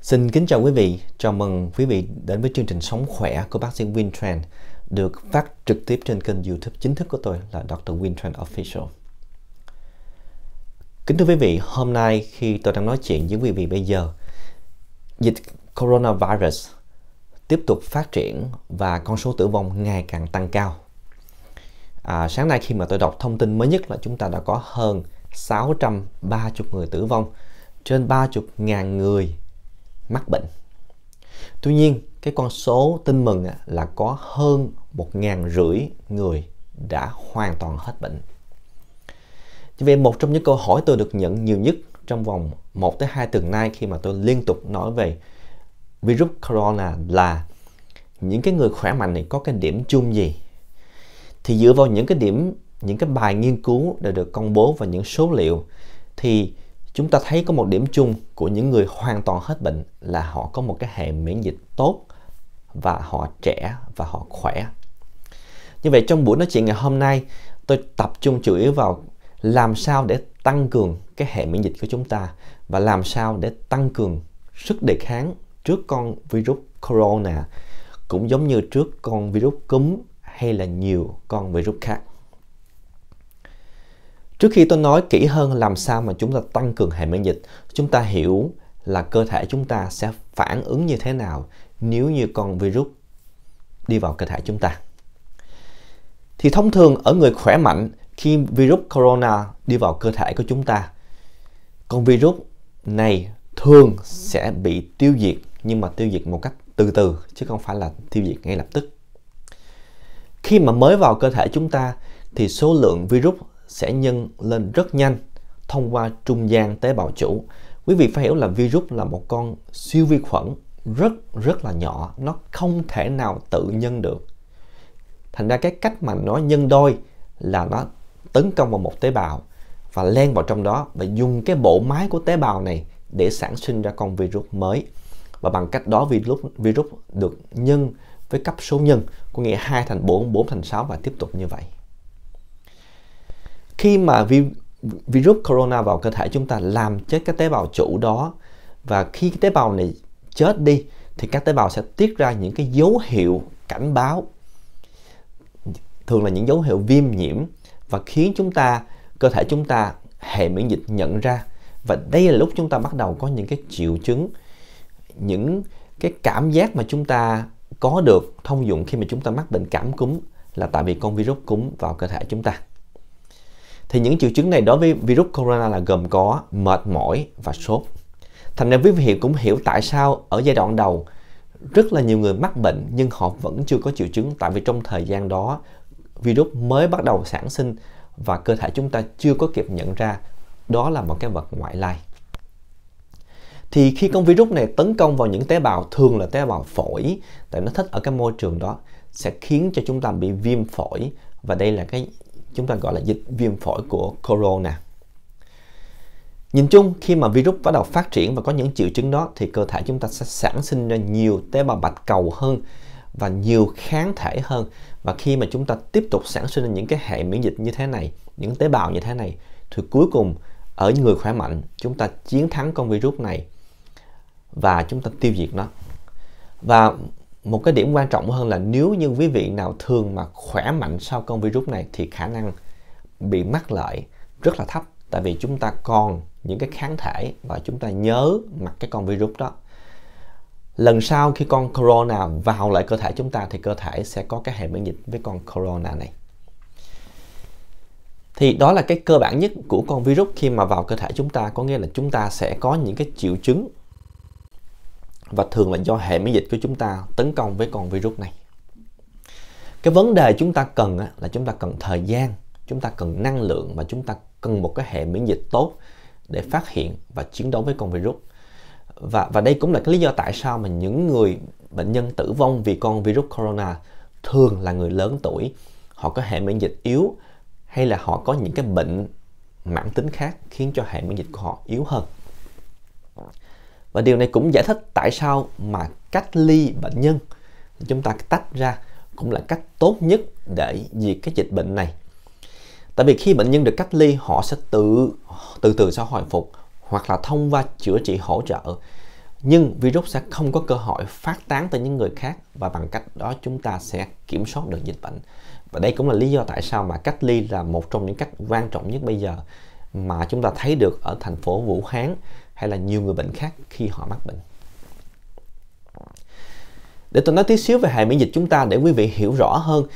Xin kính chào quý vị, chào mừng quý vị đến với chương trình Sống Khỏe của bác sĩ Win Tran được phát trực tiếp trên kênh YouTube chính thức của tôi là Dr. Win Tran Official. Kính thưa quý vị, hôm nay khi tôi đang nói chuyện với quý vị bây giờ, dịch coronavirus tiếp tục phát triển và con số tử vong ngày càng tăng cao. Sáng nay khi mà tôi đọc thông tin mới nhất là chúng ta đã có hơn 630 người tử vong, trên 30.000 người mắc bệnh. Tuy nhiên, cái con số tin mừng là có hơn 1.500 người đã hoàn toàn hết bệnh. Vì vậy, một trong những câu hỏi tôi được nhận nhiều nhất trong vòng 1 tới 2 tuần nay khi mà tôi liên tục nói về virus corona là những cái người khỏe mạnh này có cái điểm chung gì? Thì dựa vào những cái bài nghiên cứu đã được công bố và những số liệu thì chúng ta thấy có một điểm chung của những người hoàn toàn hết bệnh là họ có một cái hệ miễn dịch tốt và họ trẻ và họ khỏe. Như vậy trong buổi nói chuyện ngày hôm nay, tôi tập trung chủ yếu vào làm sao để tăng cường cái hệ miễn dịch của chúng ta và làm sao để tăng cường sức đề kháng trước con virus corona, cũng giống như trước con virus cúm hay là nhiều con virus khác. Trước khi tôi nói kỹ hơn làm sao mà chúng ta tăng cường hệ miễn dịch, chúng ta hiểu là cơ thể chúng ta sẽ phản ứng như thế nào nếu như con virus đi vào cơ thể chúng ta. Thì thông thường ở người khỏe mạnh, khi virus corona đi vào cơ thể của chúng ta, con virus này thường sẽ bị tiêu diệt, nhưng mà tiêu diệt một cách từ từ chứ không phải là tiêu diệt ngay lập tức. Khi mà mới vào cơ thể chúng ta thì số lượng virus sẽ nhân lên rất nhanh thông qua trung gian tế bào chủ. Quý vị phải hiểu là virus là một con siêu vi khuẩn rất là nhỏ, nó không thể nào tự nhân được. Thành ra cái cách mà nó nhân đôi là nó tấn công vào một tế bào và len vào trong đó và dùng cái bộ máy của tế bào này để sản sinh ra con virus mới. Và bằng cách đó virus được nhân với cấp số nhân, có nghĩa 2 thành 4, 4 thành 6 và tiếp tục như vậy. Khi mà virus corona vào cơ thể chúng ta làm chết cái tế bào chủ đó, và khi cái tế bào này chết đi thì các tế bào sẽ tiết ra những cái dấu hiệu cảnh báo, thường là những dấu hiệu viêm nhiễm, và khiến cơ thể chúng ta hệ miễn dịch nhận ra. Và đây là lúc chúng ta bắt đầu có những cái triệu chứng, những cái cảm giác mà chúng ta có được thông dụng khi mà chúng ta mắc bệnh cảm cúm là tại vì con virus cúm vào cơ thể chúng ta. Thì những triệu chứng này đối với virus corona là gồm có mệt mỏi và sốt. Thành ra quý vị cũng hiểu tại sao ở giai đoạn đầu rất là nhiều người mắc bệnh nhưng họ vẫn chưa có triệu chứng, tại vì trong thời gian đó virus mới bắt đầu sản sinh và cơ thể chúng ta chưa có kịp nhận ra đó là một cái vật ngoại lai. Thì khi con virus này tấn công vào những tế bào, thường là tế bào phổi, tại nó thích ở cái môi trường đó, sẽ khiến cho chúng ta bị viêm phổi, và đây là cái chúng ta gọi là dịch viêm phổi của corona. Nhìn chung, khi mà virus bắt đầu phát triển và có những triệu chứng đó thì cơ thể chúng ta sẽ sản sinh ra nhiều tế bào bạch cầu hơn và nhiều kháng thể hơn. Và khi mà chúng ta tiếp tục sản sinh ra những cái hệ miễn dịch như thế này, những tế bào như thế này, thì cuối cùng ở người khỏe mạnh chúng ta chiến thắng con virus này và chúng ta tiêu diệt nó. Và một cái điểm quan trọng hơn là nếu như quý vị nào thường mà khỏe mạnh sau con virus này thì khả năng bị mắc lại rất là thấp, tại vì chúng ta còn những cái kháng thể và chúng ta nhớ mặc cái con virus đó. Lần sau khi con corona vào lại cơ thể chúng ta thì cơ thể sẽ có cái hệ miễn dịch với con corona này. Thì đó là cái cơ bản nhất của con virus khi mà vào cơ thể chúng ta, có nghĩa là chúng ta sẽ có những cái triệu chứng và thường là do hệ miễn dịch của chúng ta tấn công với con virus này. Cái vấn đề chúng ta cần là chúng ta cần thời gian, chúng ta cần năng lượng và chúng ta cần một cái hệ miễn dịch tốt để phát hiện và chiến đấu với con virus. Và đây cũng là cái lý do tại sao mà những người bệnh nhân tử vong vì con virus corona thường là người lớn tuổi, họ có hệ miễn dịch yếu hay là họ có những cái bệnh mãn tính khác khiến cho hệ miễn dịch của họ yếu hơn. Và điều này cũng giải thích tại sao mà cách ly bệnh nhân, chúng ta tách ra cũng là cách tốt nhất để diệt cái dịch bệnh này. Tại vì khi bệnh nhân được cách ly, họ sẽ từ từ sẽ hồi phục hoặc là thông qua chữa trị hỗ trợ. nhưng virus sẽ không có cơ hội phát tán tới những người khác, và bằng cách đó chúng ta sẽ kiểm soát được dịch bệnh. Và đây cũng là lý do tại sao mà cách ly là một trong những cách quan trọng nhất bây giờ mà chúng ta thấy được ở thành phố Vũ Hán hay là nhiều người bệnh khác khi họ mắc bệnh. Để tôi nói tí xíu về hệ miễn dịch chúng ta để quý vị hiểu rõ hơn.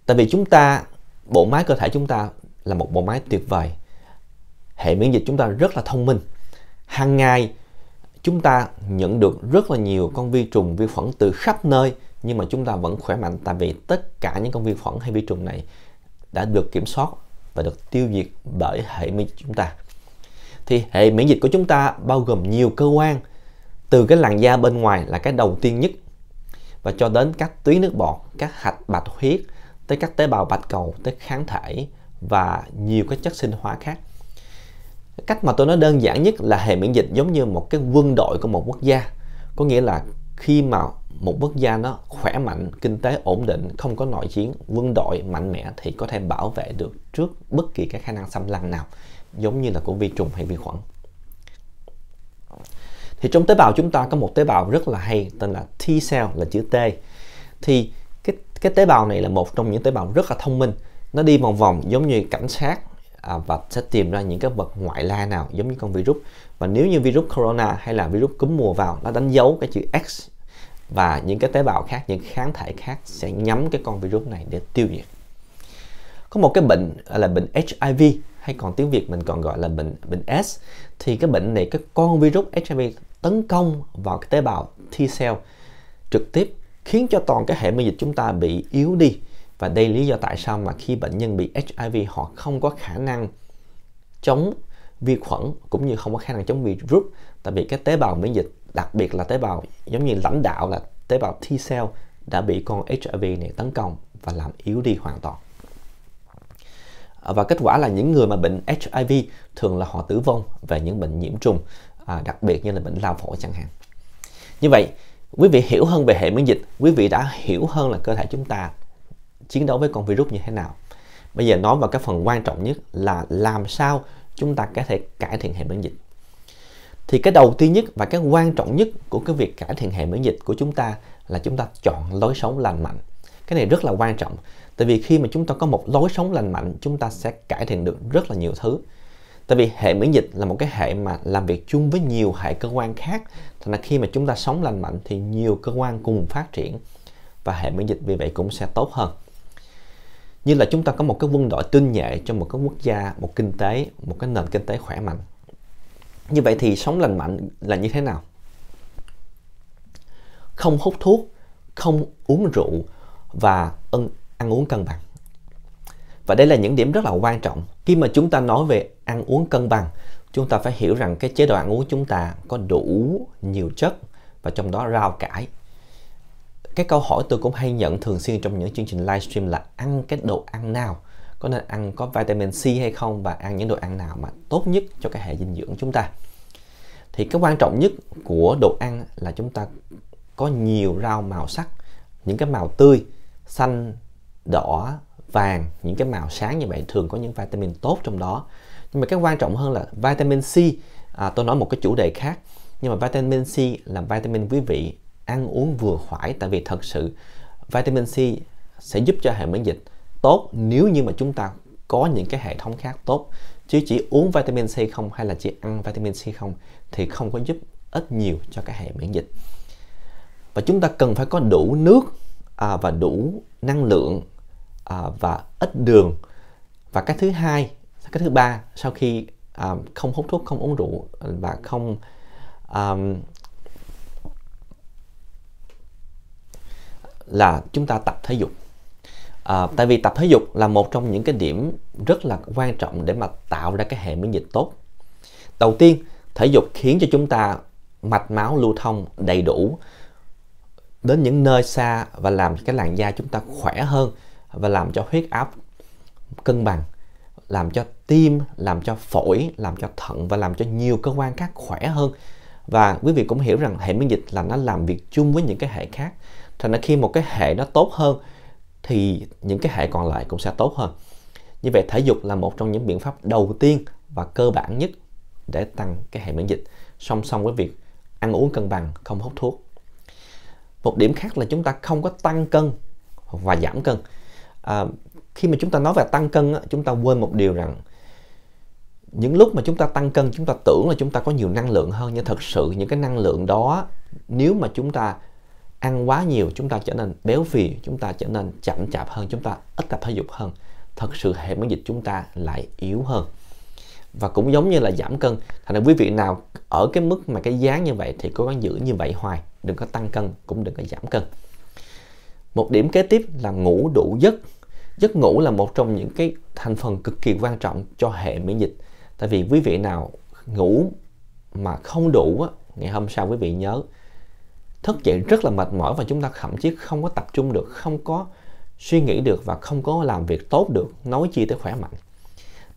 Tại vì bộ máy cơ thể chúng ta là một bộ máy tuyệt vời. Hệ miễn dịch chúng ta rất là thông minh. Hàng ngày chúng ta nhận được rất là nhiều con vi trùng, vi khuẩn từ khắp nơi, nhưng mà chúng ta vẫn khỏe mạnh, tại vì tất cả những con vi khuẩn hay vi trùng này đã được kiểm soát và được tiêu diệt bởi hệ miễn dịch chúng ta. Thì hệ miễn dịch của chúng ta bao gồm nhiều cơ quan, từ cái làn da bên ngoài là cái đầu tiên nhất, và cho đến các tuyến nước bọt, các hạch bạch huyết, tới các tế bào bạch cầu, tới kháng thể và nhiều các chất sinh hóa khác. Cách mà tôi nói đơn giản nhất là hệ miễn dịch giống như một cái quân đội của một quốc gia. Có nghĩa là khi mà một quốc gia nó khỏe mạnh, kinh tế ổn định, không có nội chiến, quân đội mạnh mẽ thì có thể bảo vệ được trước bất kỳ cái khả năng xâm lăng nào, giống như là của vi trùng hay vi khuẩn. Thì trong tế bào chúng ta có một tế bào rất là hay tên là T-cell, là chữ T. Thì cái tế bào này là một trong những tế bào rất là thông minh. Nó đi vòng vòng giống như cảnh sát và sẽ tìm ra những cái vật ngoại lai nào giống như con virus. Và nếu như virus corona hay là virus cúm mùa vào, nó đánh dấu cái chữ X, và những cái tế bào khác, những kháng thể khác sẽ nhắm cái con virus này để tiêu diệt. Có một cái bệnh là bệnh HIV, hay còn tiếng Việt mình còn gọi là bệnh S. Thì cái bệnh này, cái con virus HIV tấn công vào cái tế bào T-cell trực tiếp, khiến cho toàn cái hệ miễn dịch chúng ta bị yếu đi. Và đây là lý do tại sao mà khi bệnh nhân bị HIV họ không có khả năng chống vi khuẩn cũng như không có khả năng chống virus. Tại vì cái tế bào miễn dịch, đặc biệt là tế bào giống như lãnh đạo là tế bào T-cell, đã bị con HIV này tấn công và làm yếu đi hoàn toàn. Và kết quả là những người mà bệnh HIV thường là họ tử vong về những bệnh nhiễm trùng, đặc biệt như là bệnh lao phổi chẳng hạn. Như vậy, quý vị hiểu hơn về hệ miễn dịch, quý vị đã hiểu hơn là cơ thể chúng ta chiến đấu với con virus như thế nào. Bây giờ nói vào cái phần quan trọng nhất là làm sao chúng ta có thể cải thiện hệ miễn dịch. Thì cái đầu tiên nhất và cái quan trọng nhất của cái việc cải thiện hệ miễn dịch của chúng ta là chúng ta chọn lối sống lành mạnh. Cái này rất là quan trọng. Tại vì khi mà chúng ta có một lối sống lành mạnh, chúng ta sẽ cải thiện được rất là nhiều thứ. Tại vì hệ miễn dịch là một cái hệ mà làm việc chung với nhiều hệ cơ quan khác. Thành ra khi mà chúng ta sống lành mạnh thì nhiều cơ quan cùng phát triển, và hệ miễn dịch vì vậy cũng sẽ tốt hơn. Như là chúng ta có một cái quân đội tinh nhuệ trong một cái quốc gia, một kinh tế, một cái nền kinh tế khỏe mạnh. Như vậy thì sống lành mạnh là như thế nào? Không hút thuốc, không uống rượu và ăn uống cân bằng. Và đây là những điểm rất là quan trọng. Khi mà chúng ta nói về ăn uống cân bằng, chúng ta phải hiểu rằng cái chế độ ăn uống chúng ta có đủ nhiều chất, và trong đó rau cải. Cái câu hỏi tôi cũng hay nhận thường xuyên trong những chương trình livestream là ăn cái đồ ăn nào, có nên ăn có vitamin C hay không, và ăn những đồ ăn nào mà tốt nhất cho cái hệ dinh dưỡng chúng ta. Thì cái quan trọng nhất của đồ ăn là chúng ta có nhiều rau màu sắc, những cái màu tươi, xanh, đỏ, vàng, những cái màu sáng như vậy thường có những vitamin tốt trong đó. Nhưng mà cái quan trọng hơn là vitamin C, tôi nói một cái chủ đề khác, nhưng mà vitamin C là vitamin quý vị ăn uống vừa phải. Tại vì thật sự vitamin C sẽ giúp cho hệ miễn dịch tốt nếu như mà chúng ta có những cái hệ thống khác tốt. Chứ chỉ uống vitamin C không hay là chỉ ăn vitamin C không thì không có giúp ích nhiều cho cái hệ miễn dịch. Và chúng ta cần phải có đủ nước và đủ năng lượng và ít đường. Và cái thứ ba sau khi không hút thuốc, không uống rượu và không là chúng ta tập thể dục. Tại vì tập thể dục là một trong những cái điểm rất là quan trọng để mà tạo ra cái hệ miễn dịch tốt. Đầu tiên, thể dục khiến cho chúng ta mạch máu lưu thông đầy đủ đến những nơi xa và làm cái làn da chúng ta khỏe hơn, và làm cho huyết áp cân bằng, làm cho tim, làm cho phổi, làm cho thận và làm cho nhiều cơ quan khác khỏe hơn. Và quý vị cũng hiểu rằng hệ miễn dịch là nó làm việc chung với những cái hệ khác. Thành ra khi một cái hệ nó tốt hơn thì những cái hệ còn lại cũng sẽ tốt hơn. Như vậy thể dục là một trong những biện pháp đầu tiên và cơ bản nhất để tăng cái hệ miễn dịch, song song với việc ăn uống cân bằng, không hút thuốc. Một điểm khác là chúng ta không có tăng cân và giảm cân. Khi mà chúng ta nói về tăng cân, chúng ta quên một điều rằng những lúc mà chúng ta tăng cân, chúng ta tưởng là chúng ta có nhiều năng lượng hơn, nhưng thật sự những cái năng lượng đó, nếu mà chúng ta ăn quá nhiều, chúng ta trở nên béo phì, chúng ta trở nên chậm chạp hơn, chúng ta ít tập thể dục hơn, thật sự hệ miễn dịch chúng ta lại yếu hơn. Và cũng giống như là giảm cân, thành ra quý vị nào ở cái mức mà cái dáng như vậy thì cố gắng giữ như vậy hoài, đừng có tăng cân, cũng đừng có giảm cân. Một điểm kế tiếp là ngủ đủ giấc. Giấc ngủ là một trong những cái thành phần cực kỳ quan trọng cho hệ miễn dịch. Tại vì quý vị nào ngủ mà không đủ, ngày hôm sau quý vị nhớ thức dậy rất là mệt mỏi, và chúng ta thậm chí không có tập trung được, không có suy nghĩ được và không có làm việc tốt được, nói chi tới khỏe mạnh.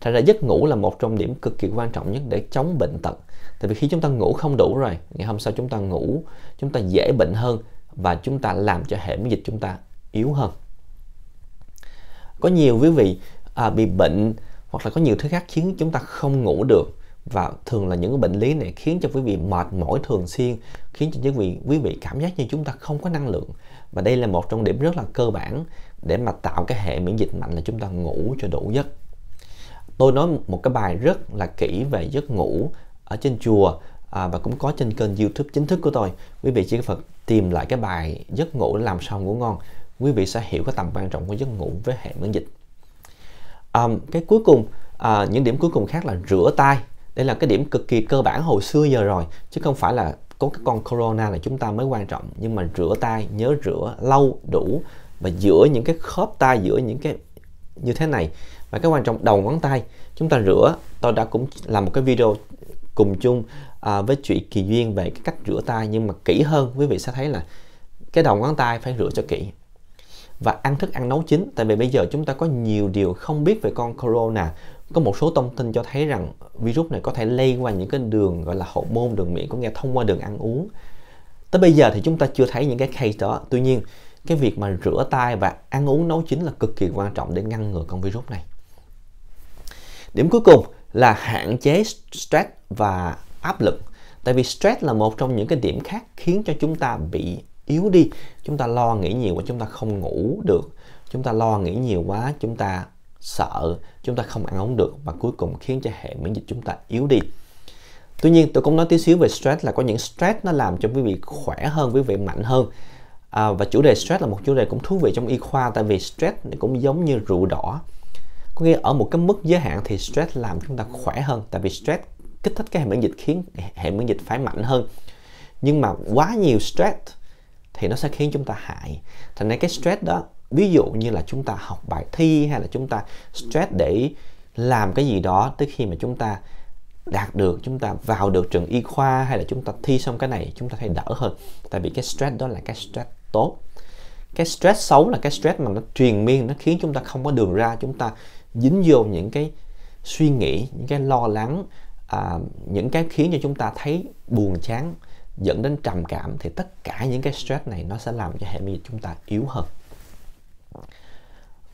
Thật ra giấc ngủ là một trong điểm cực kỳ quan trọng nhất để chống bệnh tật. Tại vì khi chúng ta ngủ không đủ rồi, ngày hôm sau chúng ta ngủ, chúng ta dễ bệnh hơn và chúng ta làm cho hệ miễn dịch chúng ta yếu hơn. Có nhiều quý vị bị bệnh hoặc là có nhiều thứ khác khiến chúng ta không ngủ được, và thường là những cái bệnh lý này khiến cho quý vị mệt mỏi thường xuyên, khiến cho quý vị cảm giác như chúng ta không có năng lượng. Và đây là một trong điểm rất là cơ bản để mà tạo cái hệ miễn dịch mạnh, là chúng ta ngủ cho đủ giấc. Tôi nói một cái bài rất là kỹ về giấc ngủ ở trên chùa, và cũng có trên kênh YouTube chính thức của tôi. Quý vị chỉ cần tìm lại cái bài giấc ngủ để làm sao ngủ ngon, quý vị sẽ hiểu cái tầm quan trọng của giấc ngủ với hệ miễn dịch. Cái cuối cùng, những điểm cuối cùng khác là rửa tay. Đây là cái điểm cực kỳ cơ bản hồi xưa giờ rồi, chứ không phải là có cái con corona là chúng ta mới quan trọng. Nhưng mà rửa tay, nhớ rửa lâu đủ, và giữa những cái khớp tay, giữa những cái như thế này, và cái quan trọng đầu ngón tay chúng ta rửa. Tôi đã cũng làm một cái video cùng chung với chị Kỳ Duyên về cái cách rửa tay, nhưng mà kỹ hơn quý vị sẽ thấy là cái đầu ngón tay phải rửa cho kỹ. Và ăn thức ăn nấu chín, tại vì bây giờ chúng ta có nhiều điều không biết về con corona. Có một số thông tin cho thấy rằng virus này có thể lây qua những cái đường gọi là hậu môn đường miệng, có nghĩa thông qua đường ăn uống. Tới bây giờ thì chúng ta chưa thấy những cái case đó. Tuy nhiên cái việc mà rửa tay và ăn uống nấu chín là cực kỳ quan trọng để ngăn ngừa con virus này. Điểm cuối cùng là hạn chế stress và áp lực. Tại vì stress là một trong những cái điểm khác khiến cho chúng ta bị yếu đi. Chúng ta lo nghĩ nhiều và chúng ta không ngủ được. Chúng ta lo nghĩ nhiều quá, chúng ta sợ, chúng ta không ăn uống được, và cuối cùng khiến cho hệ miễn dịch chúng ta yếu đi. Tuy nhiên tôi cũng nói tí xíu về stress, là có những stress nó làm cho quý vị khỏe hơn, quý vị mạnh hơn. Và chủ đề stress là một chủ đề cũng thú vị trong y khoa, tại vì stress cũng giống như rượu đỏ. Có nghĩa ở một cái mức giới hạn thì stress làm chúng ta khỏe hơn, tại vì stress kích thích cái hệ miễn dịch, khiến hệ miễn dịch phải mạnh hơn. Nhưng mà quá nhiều stress thì nó sẽ khiến chúng ta hại. Thành ra cái stress đó, ví dụ như là chúng ta học bài thi, hay là chúng ta stress để làm cái gì đó, tới khi mà chúng ta đạt được, chúng ta vào được trường y khoa, hay là chúng ta thi xong cái này, chúng ta thấy đỡ hơn. Tại vì cái stress đó là cái stress tốt. Cái stress xấu là cái stress mà nó triền miên, nó khiến chúng ta không có đường ra, chúng ta dính vô những cái suy nghĩ, những cái lo lắng, những cái khiến cho chúng ta thấy buồn chán, dẫn đến trầm cảm. Thì tất cả những cái stress này nó sẽ làm cho hệ miễn dịch chúng ta yếu hơn.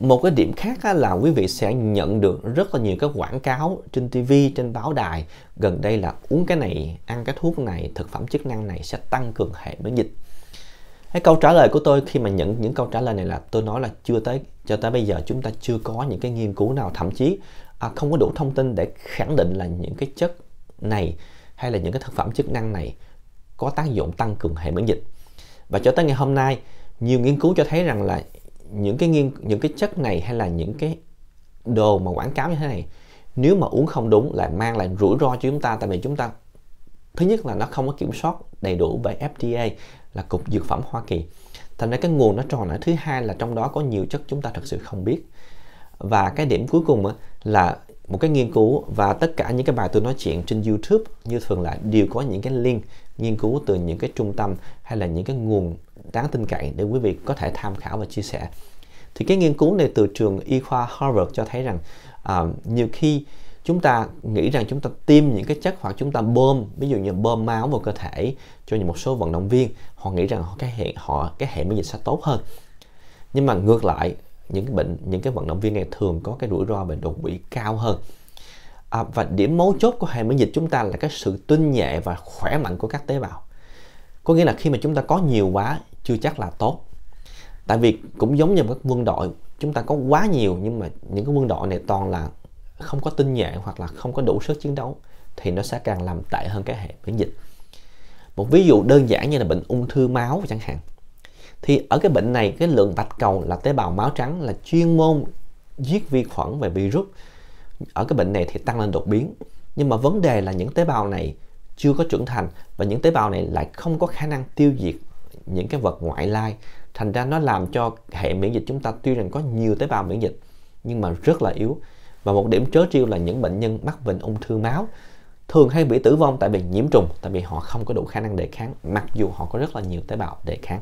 Một cái điểm khác là quý vị sẽ nhận được rất là nhiều các quảng cáo trên TV, trên báo đài gần đây là uống cái này, ăn cái thuốc này, thực phẩm chức năng này sẽ tăng cường hệ miễn dịch. Cái câu trả lời của tôi khi mà nhận những câu trả lời này là tôi nói là cho tới bây giờ chúng ta chưa có những cái nghiên cứu nào, thậm chí không có đủ thông tin để khẳng định là những cái chất này hay là những cái thực phẩm chức năng này có tác dụng tăng cường hệ miễn dịch. Và cho tới ngày hôm nay, nhiều nghiên cứu cho thấy rằng là những cái chất này hay là những cái đồ mà quảng cáo như thế này, nếu mà uống không đúng lại mang lại rủi ro cho chúng ta. Tại vì chúng ta, thứ nhất là nó không có kiểm soát đầy đủ bởi FDA, là Cục Dược phẩm Hoa Kỳ. Thành ra cái nguồn nó tròn ở. Thứ hai là trong đó có nhiều chất chúng ta thật sự không biết. Và cái điểm cuối cùng là một cái nghiên cứu, và tất cả những cái bài tôi nói chuyện trên YouTube như thường là đều có những cái link nghiên cứu từ những cái trung tâm hay là những cái nguồn đáng tin cậy để quý vị có thể tham khảo và chia sẻ. Thì cái nghiên cứu này từ trường y khoa Harvard cho thấy rằng nhiều khi chúng ta nghĩ rằng chúng ta tiêm những cái chất, hoặc chúng ta bơm, ví dụ như bơm máu vào cơ thể cho một số vận động viên, họ nghĩ rằng cái hệ miễn dịch sẽ tốt hơn. Nhưng mà ngược lại, những cái vận động viên này thường có cái rủi ro bệnh đột quỵ cao hơn. Và điểm mấu chốt của hệ miễn dịch chúng ta là cái sự tinh nhẹ và khỏe mạnh của các tế bào. Có nghĩa là khi mà chúng ta có nhiều quá chưa chắc là tốt. Tại vì cũng giống như các quân đội, chúng ta có quá nhiều nhưng mà những cái quân đội này toàn là không có tinh nhuệ hoặc là không có đủ sức chiến đấu, thì nó sẽ càng làm tệ hơn cái hệ miễn dịch. Một ví dụ đơn giản như là bệnh ung thư máu chẳng hạn. Thì ở cái bệnh này, cái lượng bạch cầu là tế bào máu trắng là chuyên môn giết vi khuẩn và virus. Ở cái bệnh này thì tăng lên đột biến. Nhưng mà vấn đề là những tế bào này chưa có trưởng thành, và những tế bào này lại không có khả năng tiêu diệt những cái vật ngoại lai. Thành ra nó làm cho hệ miễn dịch chúng ta tuy rằng có nhiều tế bào miễn dịch nhưng mà rất là yếu. Và một điểm trớ trêu là những bệnh nhân mắc bệnh ung thư máu thường hay bị tử vong tại vì nhiễm trùng, tại vì họ không có đủ khả năng đề kháng mặc dù họ có rất là nhiều tế bào đề kháng.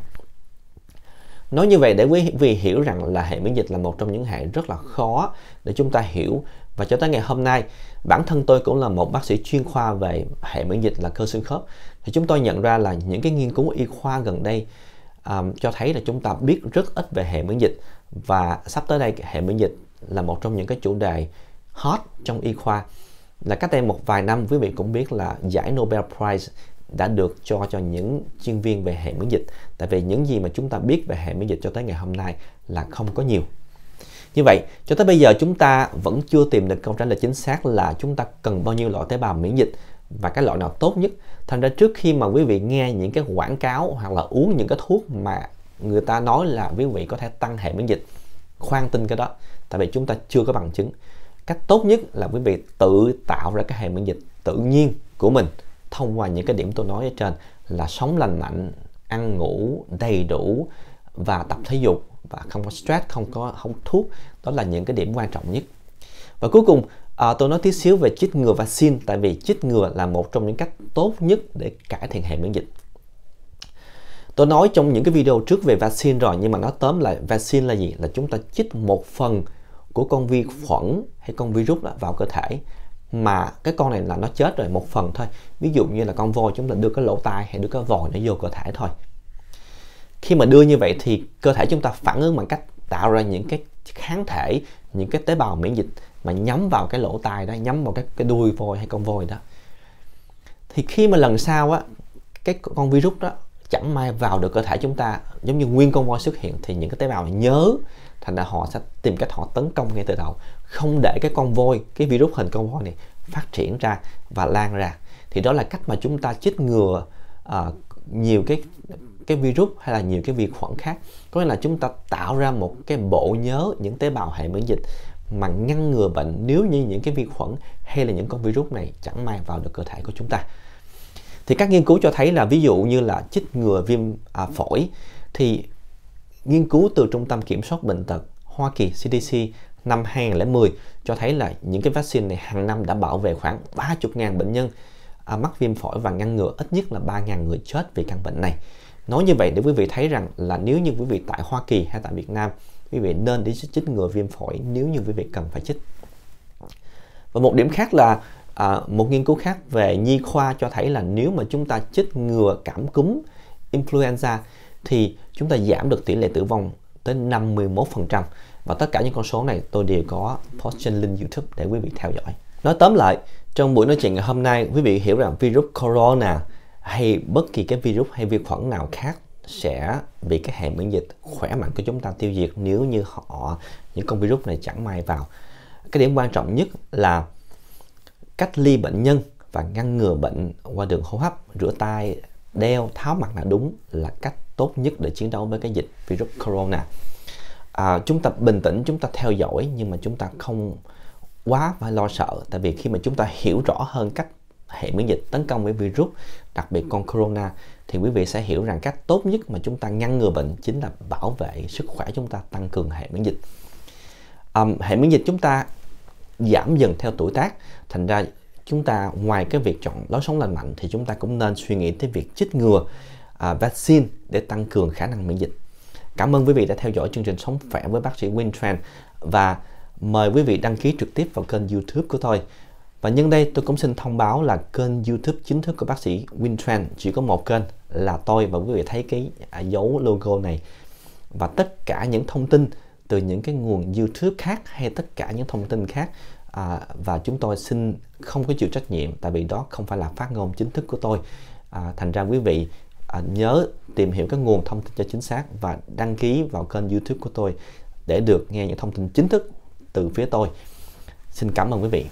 Nói như vậy để quý vị hiểu rằng là hệ miễn dịch là một trong những hệ rất là khó để chúng ta hiểu. Và cho tới ngày hôm nay, bản thân tôi cũng là một bác sĩ chuyên khoa về hệ miễn dịch là cơ xương khớp, thì chúng tôi nhận ra là những cái nghiên cứu y khoa gần đây cho thấy là chúng ta biết rất ít về hệ miễn dịch. Và sắp tới đây hệ miễn dịch là một trong những cái chủ đề hot trong y khoa. Là cách đây một vài năm quý vị cũng biết là giải Nobel Prize đã được cho những chuyên viên về hệ miễn dịch. Tại vì những gì mà chúng ta biết về hệ miễn dịch cho tới ngày hôm nay là không có nhiều. Như vậy, cho tới bây giờ chúng ta vẫn chưa tìm được câu trả lời chính xác là chúng ta cần bao nhiêu loại tế bào miễn dịch và cái loại nào tốt nhất. Thành ra trước khi mà quý vị nghe những cái quảng cáo hoặc là uống những cái thuốc mà người ta nói là quý vị có thể tăng hệ miễn dịch, khoan tin cái đó. Tại vì chúng ta chưa có bằng chứng. Cách tốt nhất là quý vị tự tạo ra cái hệ miễn dịch tự nhiên của mình thông qua những cái điểm tôi nói ở trên là sống lành mạnh, ăn ngủ đầy đủ và tập thể dục và không có stress, không có hút thuốc. Đó là những cái điểm quan trọng nhất. Và cuối cùng tôi nói tí xíu về chích ngừa vaccine, tại vì chích ngừa là một trong những cách tốt nhất để cải thiện hệ miễn dịch. Tôi nói trong những cái video trước về vaccine rồi, nhưng mà nói tóm lại vaccine là gì? Là chúng ta chích một phần của con vi khuẩn hay con virus vào cơ thể, mà cái con này là nó chết rồi, một phần thôi. Ví dụ như là con voi, chúng ta đưa cái lỗ tai hay đưa cái vòi nó vô cơ thể thôi. Khi mà đưa như vậy thì cơ thể chúng ta phản ứng bằng cách tạo ra những cái kháng thể, những cái tế bào miễn dịch mà nhắm vào cái lỗ tai đó, nhắm vào cái đuôi voi hay con voi đó. Thì khi mà lần sau á, cái con virus đó chẳng may vào được cơ thể chúng ta, giống như nguyên con voi xuất hiện, thì những cái tế bào này nhớ, thành ra họ sẽ tìm cách họ tấn công ngay từ đầu, không để cái con voi, cái virus hình con voi này phát triển ra và lan ra. Thì đó là cách mà chúng ta chích ngừa nhiều cái virus hay là nhiều cái vi khuẩn khác. Có nghĩa là chúng ta tạo ra một cái bộ nhớ những tế bào hệ miễn dịch mà ngăn ngừa bệnh nếu như những cái vi khuẩn hay là những con virus này chẳng may vào được cơ thể của chúng ta. Thì các nghiên cứu cho thấy là ví dụ như là chích ngừa viêm phổi, thì nghiên cứu từ Trung tâm Kiểm soát Bệnh tật Hoa Kỳ CDC năm 2010 cho thấy là những cái vaccine này hàng năm đã bảo vệ khoảng 30.000 bệnh nhân mắc viêm phổi và ngăn ngừa ít nhất là 3.000 người chết vì căn bệnh này. Nói như vậy để quý vị thấy rằng là nếu như quý vị tại Hoa Kỳ hay tại Việt Nam, quý vị nên đi chích ngừa viêm phổi nếu như quý vị cần phải chích. Và một điểm khác là một nghiên cứu khác về nhi khoa cho thấy là nếu mà chúng ta chích ngừa cảm cúm influenza thì chúng ta giảm được tỷ lệ tử vong tới 51%. Và tất cả những con số này tôi đều có post trên link YouTube để quý vị theo dõi. Nói tóm lại, trong buổi nói chuyện ngày hôm nay, quý vị hiểu rằng virus corona hay bất kỳ cái virus hay vi khuẩn nào khác sẽ bị cái hệ miễn dịch khỏe mạnh của chúng ta tiêu diệt nếu như những con virus này chẳng may vào. Cái điểm quan trọng nhất là cách ly bệnh nhân và ngăn ngừa bệnh qua đường hô hấp, rửa tay, đeo, tháo mặt nạ đúng là cách tốt nhất để chiến đấu với cái dịch virus corona. Chúng ta bình tĩnh, chúng ta theo dõi, nhưng mà chúng ta không quá phải lo sợ. Tại vì khi mà chúng ta hiểu rõ hơn cách hệ miễn dịch tấn công với virus, đặc biệt con corona, thì quý vị sẽ hiểu rằng cách tốt nhất mà chúng ta ngăn ngừa bệnh chính là bảo vệ sức khỏe chúng ta, tăng cường hệ miễn dịch. Hệ miễn dịch chúng ta giảm dần theo tuổi tác, thành ra chúng ta ngoài cái việc chọn lối sống lành mạnh thì chúng ta cũng nên suy nghĩ tới việc chích ngừa vaccine để tăng cường khả năng miễn dịch. Cảm ơn quý vị đã theo dõi chương trình Sống Khỏe với bác sĩ Win Tran, và mời quý vị đăng ký trực tiếp vào kênh YouTube của tôi. Và nhân đây tôi cũng xin thông báo là kênh YouTube chính thức của bác sĩ Win Tran chỉ có một kênh là tôi, và quý vị thấy cái dấu logo này. Và tất cả những thông tin từ những cái nguồn YouTube khác hay tất cả những thông tin khác và chúng tôi xin không có chịu trách nhiệm, tại vì đó không phải là phát ngôn chính thức của tôi. Thành ra quý vị nhớ tìm hiểu các nguồn thông tin cho chính xác và đăng ký vào kênh YouTube của tôi để được nghe những thông tin chính thức từ phía tôi. Xin cảm ơn quý vị.